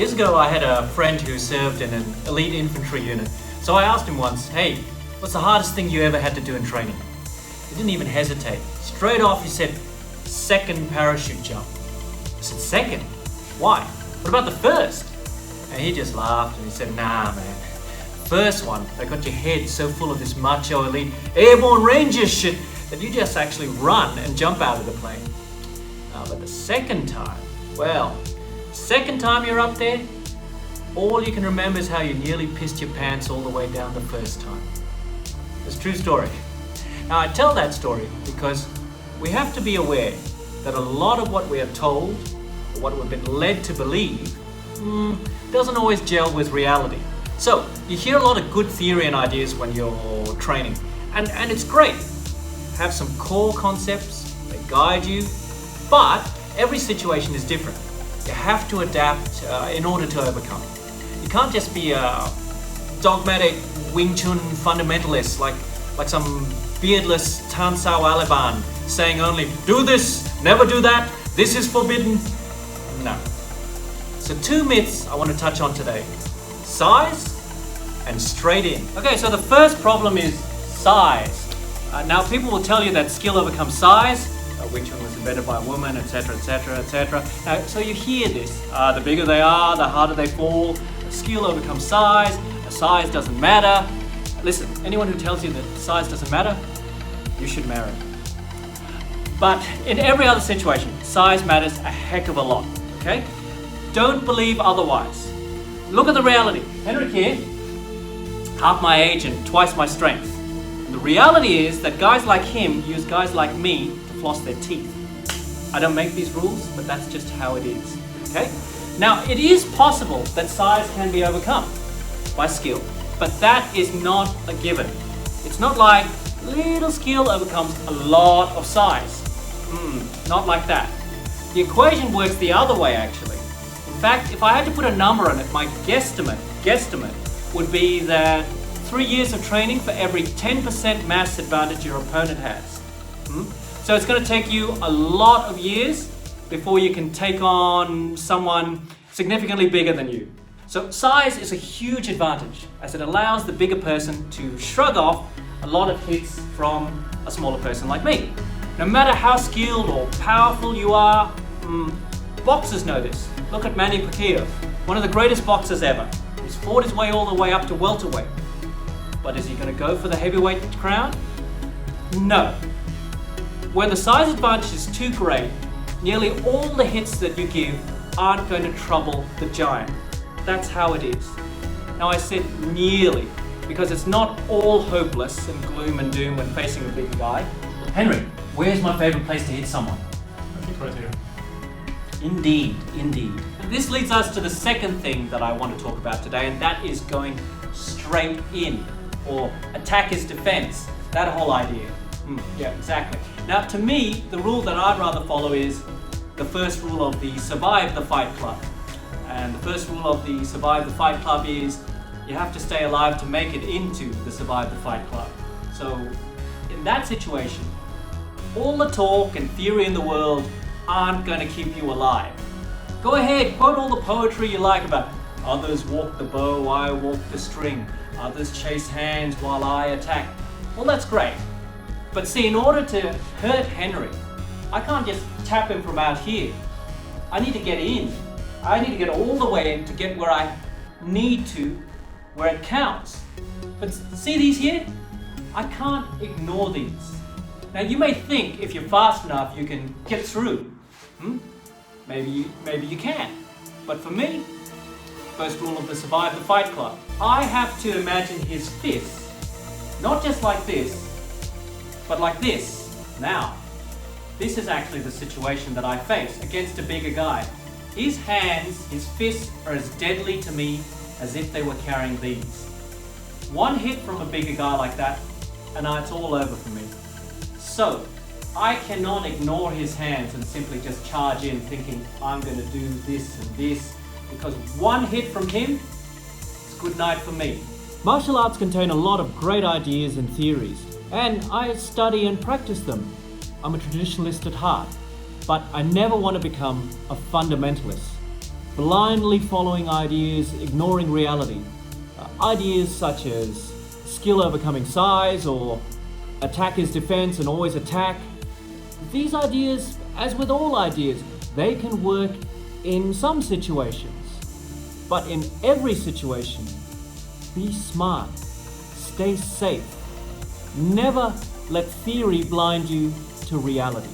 Years ago, I had a friend who served in an elite infantry unit. So I asked him once, hey, what's the hardest thing you ever had to do in training? He didn't even hesitate. Straight off, he said, second parachute jump. I said, second? Why? What about the first? And he just laughed and he said, nah, man. First one, they got your head so full of this macho elite airborne ranger shit that you just actually run and jump out of the plane. But the second time, well, second time you're up there, all you can remember is how you nearly pissed your pants all the way down the first time. It's a true story. Now I tell that story because we have to be aware that a lot of what we are told, or what we've been led to believe, doesn't always gel with reality. So you hear a lot of good theory and ideas when you're training, and it's great. Have some core concepts, they guide you, but every situation is different. You have to adapt in order to overcome. You can't just be a dogmatic Wing Chun fundamentalist like some beardless Tan Sao Aliban saying only do this, never do that, this is forbidden. No. So 2 myths I want to touch on today. Size and straight in. Okay, so the first problem is size. Now people will tell you that skill overcomes size. Wing Chun was invented by a woman, etc., etc., etc. Now, so you hear this. The bigger they are, the harder they fall. Skill overcomes size. Size doesn't matter. Listen, anyone who tells you that size doesn't matter, you should marry. But in every other situation, size matters a heck of a lot, okay? Don't believe otherwise. Look at the reality. Henrik here, half my age and twice my strength. And the reality is that guys like him use guys like me to floss their teeth. I don't make these rules, but that's just how it is, okay? Now, it is possible that size can be overcome by skill, but that is not a given. It's not like little skill overcomes a lot of size. Not like that. The equation works the other way, actually. In fact, if I had to put a number on it, my guesstimate would be that 3 years of training for every 10% mass advantage your opponent has. So it's going to take you a lot of years before you can take on someone significantly bigger than you. So size is a huge advantage as it allows the bigger person to shrug off a lot of hits from a smaller person like me. No matter how skilled or powerful you are, boxers know this. Look at Manny Pacquiao, one of the greatest boxers ever. He's fought his way all the way up to welterweight. But is he going to go for the heavyweight crown? No. When the size advantage is too great, nearly all the hits that you give aren't going to trouble the giant. That's how it is. Now I said nearly, because it's not all hopeless and gloom and doom when facing a big guy. Henrik, where's my favorite place to hit someone? I think right here. Indeed, indeed. And this leads us to the second thing that I want to talk about today, and that is going straight in, or attack is defense. That whole idea. Yeah, exactly. Now, to me, the rule that I'd rather follow is the first rule of the Survive the Fight Club. And the first rule of the Survive the Fight Club is you have to stay alive to make it into the Survive the Fight Club. So, in that situation, all the talk and theory in the world aren't going to keep you alive. Go ahead, quote all the poetry you like about others walk the bow, I walk the string. Others chase hands while I attack. Well, that's great. But see, in order to hurt Henrik, I can't just tap him from out here. I need to get in. I need to get all the way in to get where I need to, where it counts. But see these here? I can't ignore these. Now you may think if you're fast enough you can get through. Maybe you can. But for me, first rule of the Survive the Fight Club, I have to imagine his fists, not just like this, but like this. Now, this is actually the situation that I face against a bigger guy. His hands, his fists are as deadly to me as if they were carrying these. One hit from a bigger guy like that, and it's all over for me. So, I cannot ignore his hands and simply just charge in thinking I'm going to do this and this, because one hit from him is good night for me. Martial arts contain a lot of great ideas and theories, and I study and practice them. I'm a traditionalist at heart, but I never want to become a fundamentalist. blindly following ideas, ignoring reality. Ideas such as skill overcoming size or attack is defense and always attack. These ideas, as with all ideas, they can work in some situations. But in every situation, be smart, stay safe. Never let theory blind you to reality.